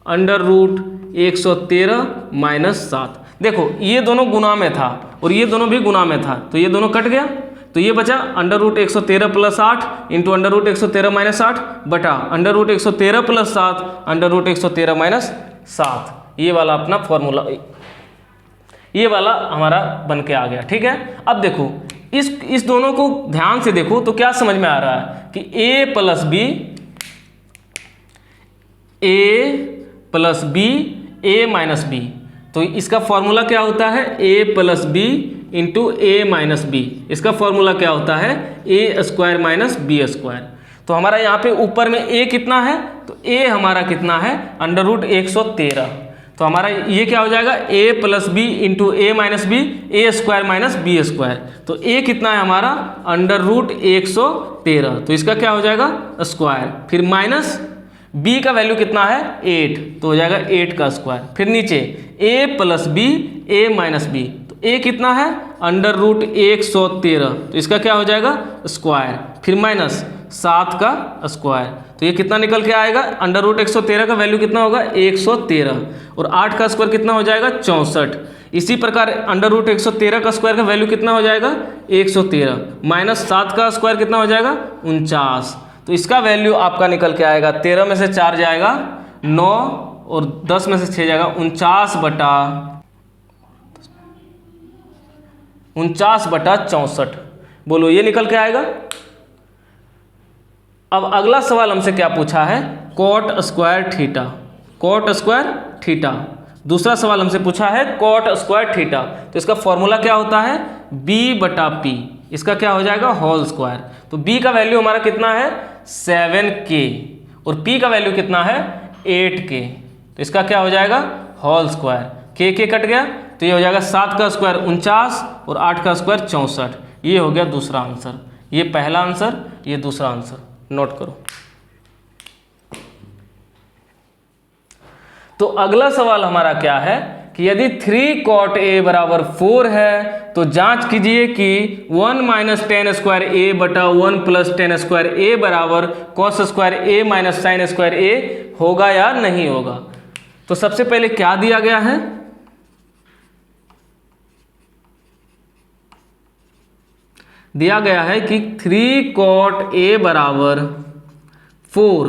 √113 माइनस 7। देखो ये दोनों गुना में था और ये दोनों भी गुना में था, तो ये दोनों कट गया, तो ये बचा √113 प्लस 8 इंटू √113 माइनस 8 बटा √113 प्लस 7 √113 माइनस 7। ये वाला अपना फॉर्मूला, ये वाला हमारा बन के आ गया। ठीक है, अब देखो इस दोनों को ध्यान से देखो तो क्या समझ में आ रहा है कि a plus b a minus b, तो इसका फॉर्मूला क्या होता है, a plus B into A minus B. इसका फॉर्मूला क्या होता है, A square minus B square. तो हमारा यहाँ पे ऊपर में a कितना है, तो a हमारा कितना है अंडर रूट 113। तो हमारा ये क्या हो जाएगा, a plus B into A minus B, A square minus B square. तो a कितना है हमारा अंडर रूट 113, तो इसका क्या हो जाएगा स्क्वायर, फिर माइनस b का वैल्यू कितना है 8, तो हो जाएगा 8 का स्क्वायर। फिर नीचे a plus B A minus B, तो a कितना है अंडर रूट 113, तो इसका क्या हो जाएगा स्क्वायर, फिर माइनस 7 का स्क्वायर। तो ये कितना निकल के आएगा, अंडर रूट 113 का वैल्यू कितना होगा 113, और 8 का स्क्वायर कितना हो जाएगा 64। इसी प्रकार अंडर रूट 113 का स्क्वायर का वैल्यू कितना हो जाएगा 113, माइनस 7 का स्क्वायर कितना हो जाएगा 49। तो इसका वैल्यू आपका निकल के आएगा 13 में से 4 जाएगा 9, और 10 में से 6 जाएगा 49/64। बोलो ये निकल के आएगा। अब अगला सवाल हमसे क्या पूछा है, cot square theta, cot square theta. दूसरा सवाल हमसे पूछा है कॉट स्क्वायर थीटा। तो इसका फॉर्मूला क्या होता है, b/p, इसका क्या हो जाएगा होल स्क्वायर। तो b का वैल्यू हमारा कितना है 7k, और p का वैल्यू कितना है 8k, तो इसका क्या हो जाएगा होल स्क्वायर। k कट गया, तो ये हो जाएगा 7 का स्क्वायर 49, और 8 का स्क्वायर 64। ये हो गया दूसरा आंसर, ये पहला आंसर, ये दूसरा आंसर, नोट करो। तो अगला सवाल हमारा क्या है कि यदि 3 cot a बराबर 4 है, तो जांच कीजिए कि 1 माइनस टेन स्क्वायर ए बटा 1 प्लस टेन स्क्वायर ए बराबर कॉस स्क्वायर ए माइनस साइन स्क्वायर ए होगा या नहीं होगा। तो सबसे पहले क्या दिया गया है, दिया गया है कि 3 cot a बराबर 4।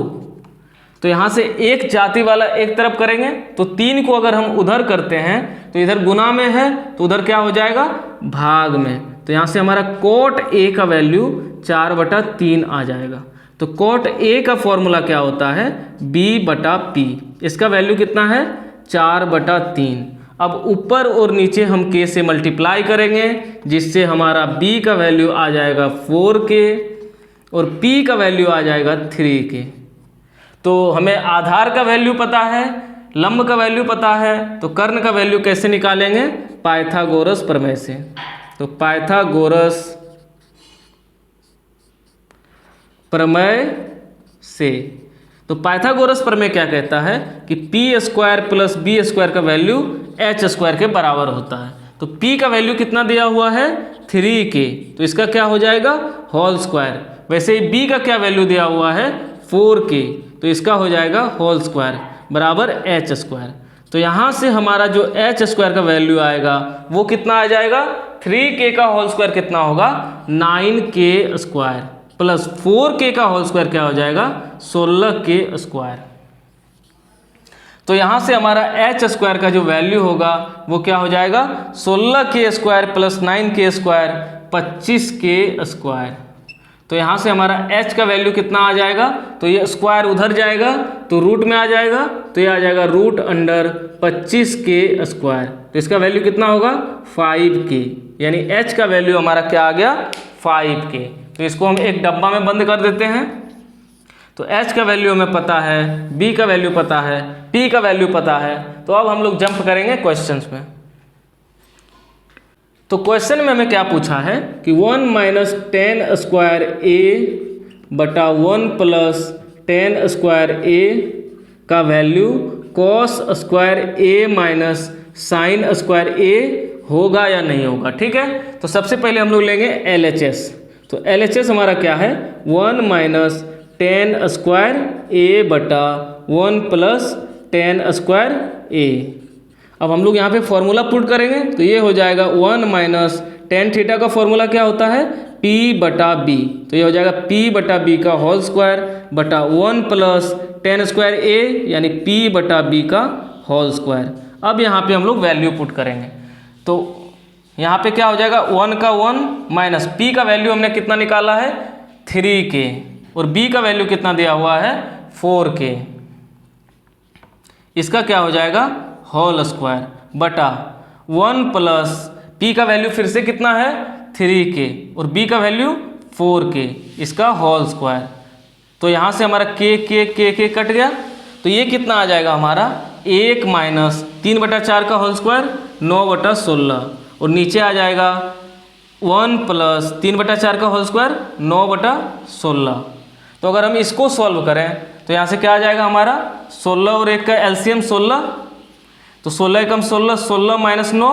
तो यहाँ से एक जाति वाला एक तरफ करेंगे, तो 3 को अगर हम उधर करते हैं तो इधर गुना में है, तो उधर क्या हो जाएगा भाग में। तो यहाँ से हमारा cot a का वैल्यू 4/3 आ जाएगा। तो cot a का फॉर्मूला क्या होता है b/p, इसका वैल्यू कितना है 4/3। अब ऊपर और नीचे हम k से मल्टीप्लाई करेंगे, जिससे हमारा b का वैल्यू आ जाएगा 4k, और p का वैल्यू आ जाएगा 3k। तो हमें आधार का वैल्यू पता है, लंब का वैल्यू पता है, तो कर्ण का वैल्यू कैसे निकालेंगे, पाइथागोरस प्रमेय से। तो पाइथागोरस प्रमेय से, तो पाइथागोरस प्रमेय क्या कहता है कि p square plus b square का वैल्यू h स्क्वायर के बराबर होता है। तो p का वैल्यू कितना दिया हुआ है 3k, तो इसका क्या हो जाएगा होल स्क्वायर। वैसे ही b का क्या वैल्यू दिया हुआ है 4k, तो इसका हो जाएगा होल स्क्वायर बराबर h स्क्वायर। तो यहाँ से हमारा जो h स्क्वायर का वैल्यू आएगा वो कितना आ जाएगा, 3k का होल स्क्वायर कितना होगा 9k स्क्वायर, प्लस 4k का होल स्क्वायर क्या हो जाएगा 16k स्क्वायर। तो यहाँ से हमारा h स्क्वायर का जो वैल्यू होगा वो क्या हो जाएगा 16k square plus 9k square 25k square. तो यहाँ से हमारा h का वैल्यू कितना आ जाएगा, तो ये स्क्वायर उधर जाएगा तो रूट में आ जाएगा, तो ये आ जाएगा रूट अंडर 25k स्क्वायर। तो इसका वैल्यू कितना होगा 5k, यानी h का वैल्यू हमारा क्या आ गया 5k। तो इसको हम एक डब्बा में बंद कर देते हैं। तो h का वैल्यू हमें पता है, b का वैल्यू पता है, p का वैल्यू पता है। तो अब हम लोग जंप करेंगे क्वेश्चंस में। तो क्वेश्चन में हमें क्या पूछा है कि 1 माइनस टेन स्क्वायर ए बटा 1 प्लस टेन स्क्वायर ए का वैल्यू कॉस स्क्वायर ए माइनस साइन स्क्वायर ए होगा या नहीं होगा। ठीक है, तो सबसे पहले हम लोग लेंगे LHS। तो LHS हमारा क्या है 1 माइनस टेन स्क्वायर ए बटा 1 प्लस टेन स्क्वायर ए। अब हम लोग यहाँ पे फॉर्मूला पुट करेंगे, तो ये हो जाएगा 1 माइनस टेन थीटा का फॉर्मूला क्या होता है p/b। तो ये हो जाएगा p/b का होल स्क्वायर बटा 1 प्लस टेन स्क्वायर ए, यानी p/b का होल स्क्वायर। अब यहाँ पे हम लोग वैल्यू पुट करेंगे, तो यहाँ पे क्या हो जाएगा 1 का 1 माइनस p का वैल्यू हमने कितना निकाला है 3k, और b का वैल्यू कितना दिया हुआ है 4k। इसका क्या हो जाएगा होल स्क्वायर बटा 1 प्लस p का वैल्यू फिर से कितना है 3k और b का वैल्यू 4k इसका होल स्क्वायर। तो यहाँ से हमारा k कट गया, तो ये कितना आ जाएगा हमारा 1 माइनस 3/4 का होल स्क्वायर 9/16 और नीचे आ जाएगा 1 प्लस 3/4 का होल स्क्वायर 9/16। तो अगर हम इसको सॉल्व करें तो यहाँ से क्या आ जाएगा हमारा 16 और 1 का एलसीएम 16, तो 16 एकम 16, 16 माइनस 9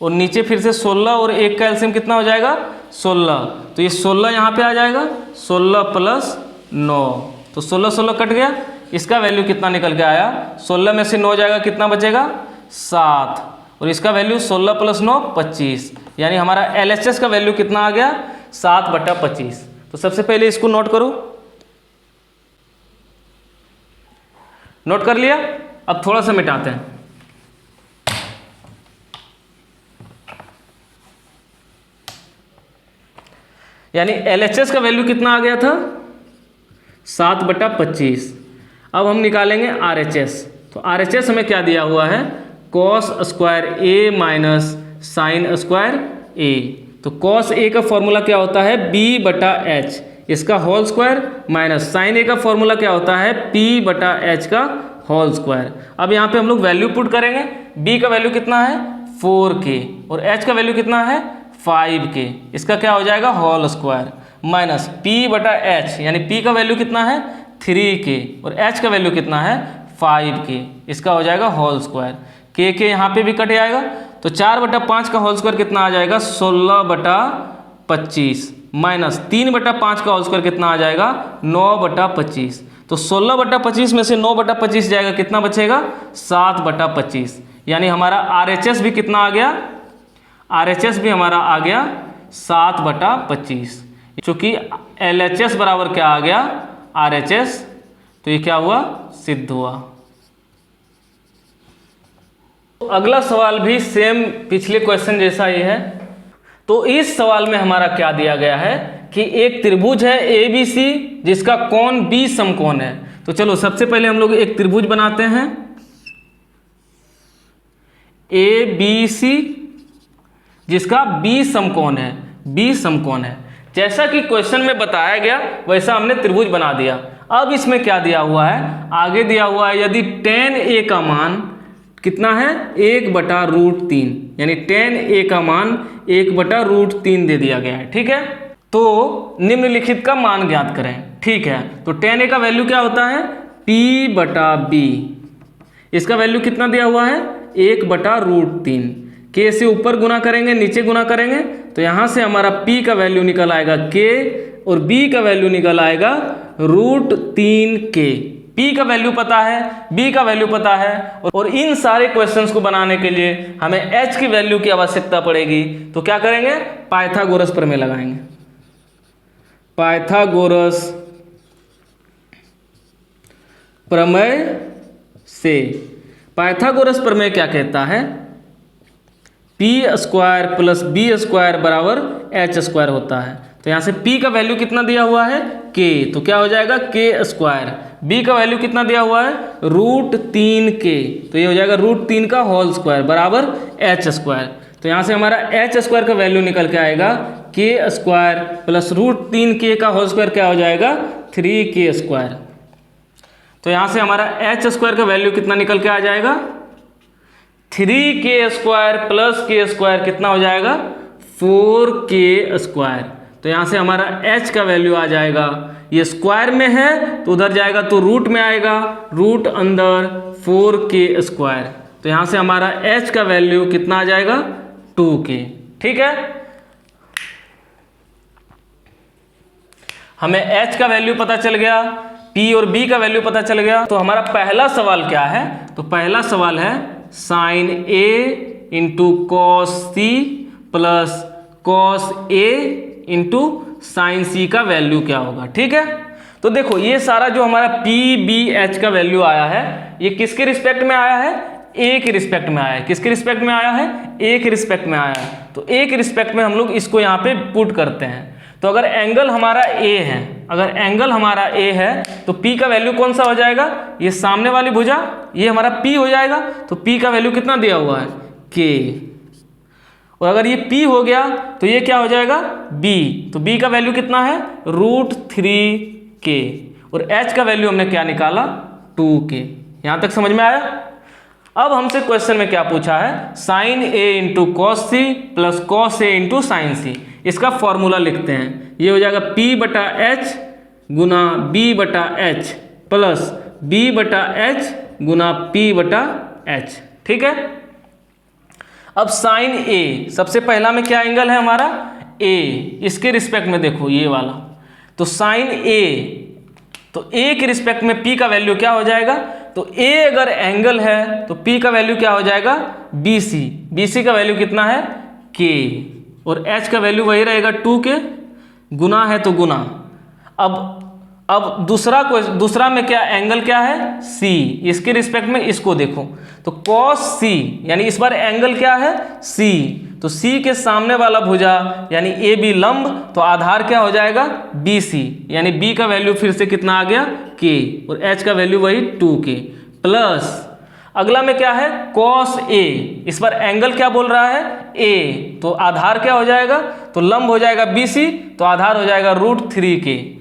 और नीचे फिर से 16 और 1 का एलसीएम कितना हो जाएगा 16, तो ये 16 यहाँ पे आ जाएगा 16 प्लस 9, तो 16 16 कट गया, इसका वैल्यू कितना निकल के आया 16 में से 9 जाएगा कितना बचेगा 7 और इसका वैल्यू 16 प्लस 9 25, यानी हमारा LHS का वैल्यू कितना आ गया 7/25। तो सबसे पहले इसको नोट करो, नोट कर लिया। अब थोड़ा सा मिटाते हैं। यानी LHS का वैल्यू कितना आ गया था 7/25। अब हम निकालेंगे RHS। तो RHS हमें क्या दिया हुआ है cos square A minus sine square A। तो cos A का फॉर्मूला क्या होता है B/H इसका whole square minus sine A का फॉर्मूला क्या होता है P/H का होल स्क्वायर। अब यहाँ पे हम लोग वैल्यू पुट करेंगे। B का वैल्यू कितना है 4k और H का वैल्यू कितना है 5k, इसका क्या हो जाएगा होल स्क्वायर माइनस P/H, यानी P का वैल्यू कितना है 3k और H का वैल्यू कितना है 5k, इसका हो जाएगा होल स्क्वायर। k यहाँ पे भी कट जाएगा, तो 4/5 का होल स्क्वायर कितना आ जाएगा 16/25 माइनस 3/5 का होल स्क्वायर कितना आ जाएगा 9/25। तो 16/25 में से 9/25 जाएगा, कितना बचेगा 7/25, यानी हमारा RHS भी कितना आ गया, RHS भी हमारा आ गया 7/25। चूंकि LHS बराबर क्या आ गया RHS, तो ये क्या हुआ सिद्ध हुआ। अगला सवाल भी सेम पिछले क्वेश्चन जैसा ही है। तो इस सवाल में हमारा क्या दिया गया है कि एक त्रिभुज है ABC जिसका कोण B समकोण है। तो चलो सबसे पहले हम लोग एक त्रिभुज बनाते हैं ABC जिसका B समकोण है, B समकोण है। जैसा कि क्वेश्चन में बताया गया वैसा हमने त्रिभुज बना दिया। अब इसमें क्या दिया हुआ है, आगे दिया हुआ है यदि tan A का मान कितना है 1/√3, यानी tan A का मान 1/√3 दे दिया गया है। ठीक है, तो निम्नलिखित का मान ज्ञात करें। ठीक है, तो tan A का वैल्यू क्या होता है P/B, इसका वैल्यू कितना दिया हुआ है 1/√3। k से ऊपर गुना करेंगे नीचे गुना करेंगे, तो यहाँ से हमारा P का वैल्यू निकल आएगा k और B का वैल्यू निकल आएगा √3k। P का वैल्यू पता है, B का वैल्यू पता है, और इन सारे क्वेश्चंस को बनाने के लिए हमें H की वैल्यू की आवश्यकता पड़ेगी। तो क्या करेंगे पाइथागोरस प्रमेय लगाएंगे। पाइथागोरस प्रमेय से पाइथागोरस प्रमेय क्या कहता है p² + b² बराबर h² होता है। तो यहाँ से P का वैल्यू कितना दिया हुआ है k, तो क्या हो जाएगा k²। B का वैल्यू कितना दिया हुआ है √3k, तो ये हो जाएगा √3 का होल स्क्वायर बराबर h²। तो यहाँ से हमारा h² का वैल्यू निकल के आएगा k² + √3k का होल स्क्वायर क्या हो जाएगा 3k²। तो यहाँ से हमारा h² का वैल्यू कितना निकल के आ जाएगा 3k² + k² कितना हो जाएगा 4k²। तो यहाँ से हमारा h का वैल्यू आ जाएगा, ये स्क्वायर में है तो उधर जाएगा तो रूट में आएगा, रूट अंदर 4k²। तो यहाँ से हमारा h का वैल्यू कितना आ जाएगा 2k। ठीक है, हमें h का वैल्यू पता चल गया, P और B का वैल्यू पता चल गया। तो हमारा पहला सवाल क्या है, तो पहला सवाल है sin A × cos C + cos A × sin C का वैल्यू क्या होगा। ठीक है, तो देखो ये सारा जो हमारा P B H का वैल्यू आया है ये किसके रिस्पेक्ट में आया है A के रिस्पेक्ट में आया है। किसके रिस्पेक्ट में आया है A के रिस्पेक्ट में आया है। तो A के रिस्पेक्ट में हम लोग इसको यहाँ पे पुट करते हैं। तो अगर एंगल हमारा ए है, अगर एंगल हमारा ए है तो P का वैल्यू कौन सा हो जाएगा, ये सामने वाली भुजा ये हमारा P हो जाएगा, तो P का वैल्यू कितना दिया हुआ है K, और अगर ये P हो गया तो ये क्या हो जाएगा B, तो B का वैल्यू कितना है √3K, और H का वैल्यू हमने क्या निकाला 2K। यहाँ तक समझ में आया। अब हमसे क्वेश्चन में क्या पूछा है, sine A into cos C plus cos A into sine C, इसका फॉर्मूला लिखते हैं। ये हो जाएगा P बटा H गुना B बटा H प्लस B बटा H गुना P बटा H, ठीक है। अब साइन A, सबसे पहला में क्या एंगल है हमारा A, इसके रिस्पेक्ट में देखो ये वाला, तो साइन A, तो A के रिस्पेक्ट में P का वैल्यू क्या हो जाएगा, तो A अगर एंगल है तो P का वैल्यू क्या हो जाएगा BC, BC का वैल्यू कितना है K, और H का वैल्यू वही रहेगा 2K, गुना है तो गुना। अब दूसरा में क्या एंगल क्या है C, इसके रिस्पेक्ट में इसको देखो, तो cos C, यानी इस बार एंगल क्या है C, तो C के सामने वाला भुजा यानी AB लंब, तो आधार क्या हो जाएगा BC, यानी B का वैल्यू फिर से कितना आ गया K, और H का वैल्यू वही 2K, प्लस अगला में क्या है cos A, इस बार एंगल क्या बोल रहा है A, तो आधार क्या हो जाएगा, तो लंब हो जाएगा BC, तो आधार हो जाएगा √3K,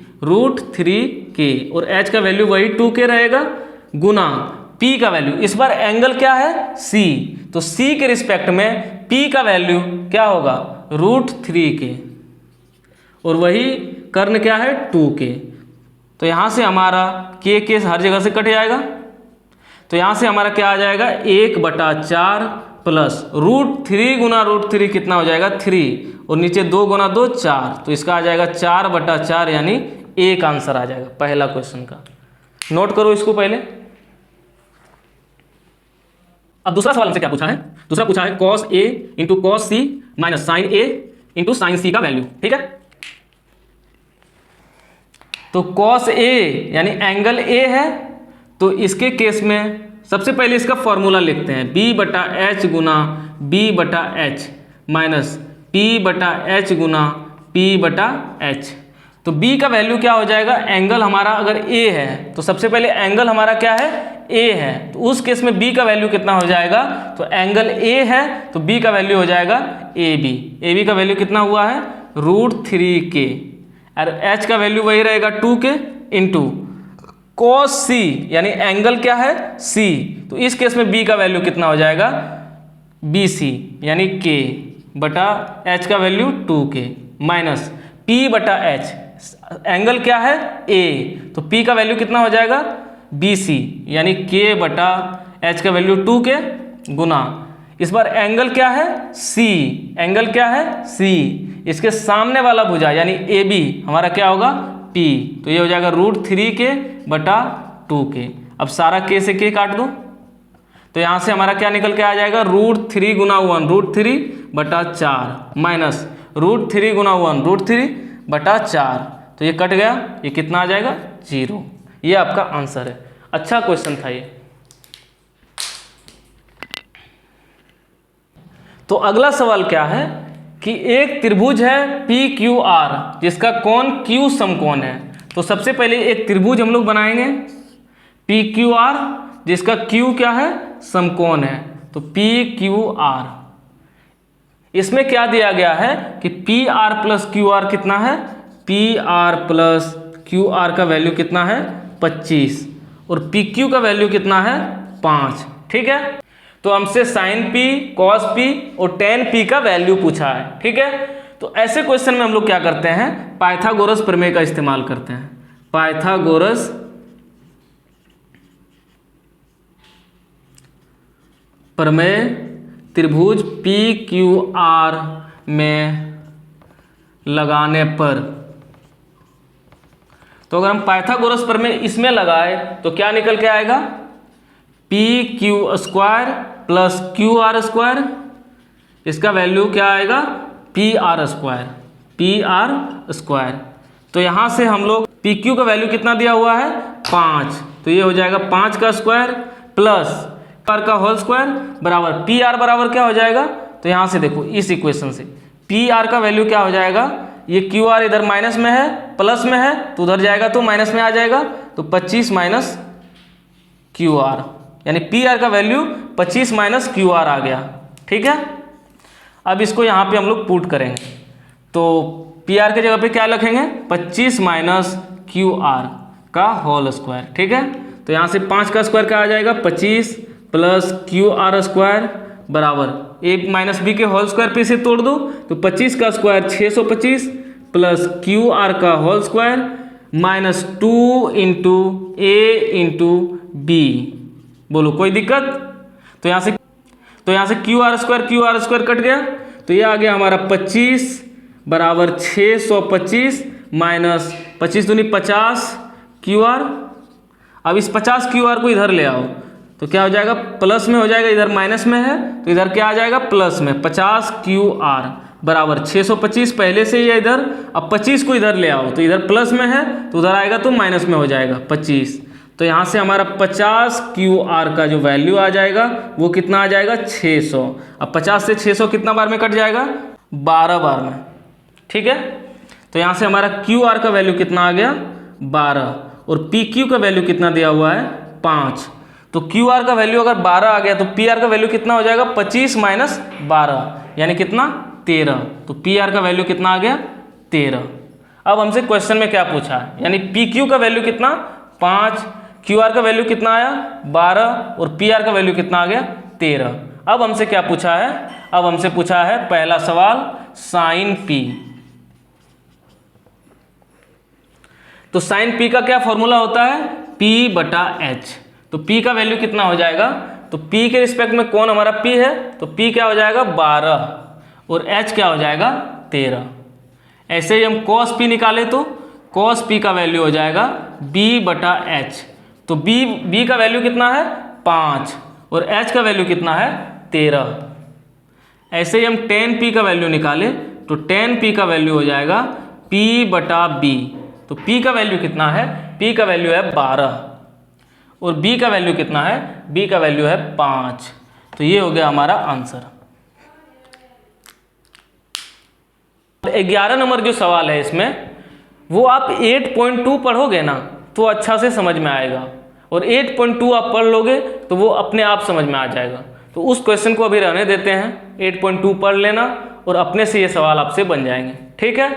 और H का वैल्यू वही 2K रहेगा, गुना P का वैल्यू, इस बार एंगल क्या है C, तो C के रिस्पेक्ट में P का वैल्यू क्या होगा √3K, और वही कर्ण क्या है 2K, तो यहाँ से हमारा K हर जगह से कट जाएगा, तो यहाँ से हमारा क्या आ जाएगा 1/4 प्लस √3 गुना √3 कितना हो जाएगा 3, और नीचे 2 गुना 2 4, तो इसका आ जाएगा 4/4, यानी एक आंसर आ जाएगा पहला क्वेश्चन का। नोट करो इसको पहले। अब दूसरा सवाल हमसे क्या पूछा है, दूसरा पूछा है cos A into cos C minus sine A into sine C का वैल्यू, ठीक है। तो cos A यानी एंगल A है, तो इसके केस में सबसे पहले इसका फॉर्मूला लिखते हैं, B बटा H गुना B बटा H माइनस P बटा H गुना P बटा H। तो B का वैल्यू क्या हो जाएगा, एंगल हमारा अगर A है तो सबसे पहले एंगल हमारा क्या है A है, तो उस केस में B का वैल्यू कितना हो जाएगा, तो एंगल A है तो B का वैल्यू हो जाएगा AB का वैल्यू कितना हुआ है √3K, और H का वैल्यू वही रहेगा 2K इंटू cos C, यानी एंगल क्या है C, तो इस केस में B का वैल्यू कितना हो जाएगा BC, यानी K बटा H का वैल्यू 2K माइनस P बटा H, एंगल क्या है A, तो P का वैल्यू कितना हो जाएगा BC, यानी K बटा H का वैल्यू 2K, गुना इस बार एंगल क्या है C, एंगल क्या है C, इसके सामने वाला भुजा यानी AB हमारा क्या होगा P, तो ये हो जाएगा √3K बटा 2K। अब सारा K से K काट दो, तो यहाँ से हमारा क्या निकल के आ जाएगा √3 गुना 1 √3/4 माइनस √3 गुना 1 √3/4, तो ये कट गया, ये कितना आ जाएगा 0। ये आपका आंसर है। अच्छा क्वेश्चन था ये। तो अगला सवाल क्या है कि एक त्रिभुज है PQR जिसका कोण Q समकोण है। तो सबसे पहले एक त्रिभुज हम लोग बनाएंगे PQR जिसका Q क्या है समकोण है, तो PQR, इसमें क्या दिया गया है कि PR प्लस QR कितना है, PR प्लस QR का वैल्यू कितना है 25, और PQ का वैल्यू कितना है 5, ठीक है। तो हमसे sin P, cos P और tan P का वैल्यू पूछा है, ठीक है। तो ऐसे क्वेश्चन में हम लोग क्या करते हैं, पाइथागोरस प्रमेय का इस्तेमाल करते हैं। पाइथागोरस प्रमेय त्रिभुज PQR में लगाने पर, तो अगर हम पाइथागोरस प्रमेय इसमें लगाए तो क्या निकल के आएगा, PQ² प्लस QR², इसका वैल्यू क्या आएगा PR²। तो यहाँ से हम लोग PQ का वैल्यू कितना दिया हुआ है 5, तो ये हो जाएगा 5 का स्क्वायर प्लस R का होल स्क्वायर बराबर PR बराबर क्या हो जाएगा, तो यहाँ से देखो इस इक्वेशन से PR का वैल्यू क्या हो जाएगा, ये क्यू आर इधर माइनस में है, प्लस में है, तो उधर जाएगा तो माइनस में आ जाएगा, तो 25 माइनस क्यू आर, यानी पी आर का वैल्यू 25 माइनस क्यू आर आ गया। ठीक है, अब इसको यहाँ पे हम लोग पुट करेंगे, तो पी आर के जगह पे क्या लिखेंगे, 25 माइनस क्यू आर का होल स्क्वायर। ठीक है, तो यहाँ से 5 का स्क्वायर क्या आ जाएगा, 25 प्लस क्यू आर स्क्वायर बराबर ए माइनस बी के होल स्क्वायर पे से तोड़ दो, तो 25 का स्क्वायर 625 प्लस क्यू आर का होल स्क्वायर माइनस 2 इंटू ए इंटू बी। बोलो कोई दिक्कत? तो यहाँ से क्यू आर स्क्वायर कट गया, तो ये आ गया हमारा 25 बराबर 625 माइनस 25 दूनी 50 क्यू आर। अब इस 50 क्यू आर को इधर ले आओ, तो क्या हो जाएगा, प्लस में हो जाएगा, इधर माइनस में है तो इधर क्या आ जाएगा, प्लस में 50 क्यू आर बराबर 625 पहले से ही है इधर, अब 25 को इधर ले आओ तो इधर प्लस में है तो उधर आएगा तो माइनस में हो जाएगा 25। तो यहाँ से हमारा 50 क्यू आर का जो वैल्यू आ जाएगा वो कितना आ जाएगा, 600। अब 50 से 600 कितना बार में कट जाएगा, 12 बार में। ठीक है, तो यहाँ से हमारा क्यू आर का वैल्यू कितना आ गया, 12, और पी क्यू का वैल्यू कितना दिया हुआ है, 5। तो क्यू आर का वैल्यू अगर 12 आ गया तो पी आर का वैल्यू कितना हो जाएगा, 25 माइनस 12 यानी कितना, 13। तो पी आर का वैल्यू कितना आ गया, 13। अब हमसे क्वेश्चन में क्या पूछा है, यानी पी क्यू का वैल्यू कितना, 5, क्यू आर का वैल्यू कितना आया, 12, और पी आर का वैल्यू कितना आ गया, 13। अब हमसे क्या पूछा है, अब हमसे पूछा है पहला सवाल साइन पी। तो साइन पी का क्या फॉर्मूला होता है, P बटा H। तो P का वैल्यू कितना हो जाएगा, तो P के रिस्पेक्ट में कौन हमारा P है, तो P क्या हो जाएगा, 12, और H क्या हो जाएगा, 13। ऐसे ही हम cos P निकाले तो cos P का वैल्यू हो जाएगा B बटा H। तो B का वैल्यू कितना है, 5, और H का वैल्यू कितना है, 13। ऐसे ही हम tan P का वैल्यू निकाले तो tan P का वैल्यू हो जाएगा P बटा B। तो P का वैल्यू कितना है, P का वैल्यू है 12, और B का वैल्यू कितना है, B का वैल्यू है 5। तो ये हो गया हमारा आंसर। 11 नंबर जो सवाल है इसमें, वो आप 8.2 पढ़ोगे ना तो अच्छा से समझ में आएगा, और 8.2 आप पढ़ लोगे तो वो अपने आप समझ में आ जाएगा। तो उस क्वेश्चन को अभी रहने देते हैं, 8.2 पढ़ लेना और अपने से ये सवाल आपसे बन जाएंगे। ठीक है।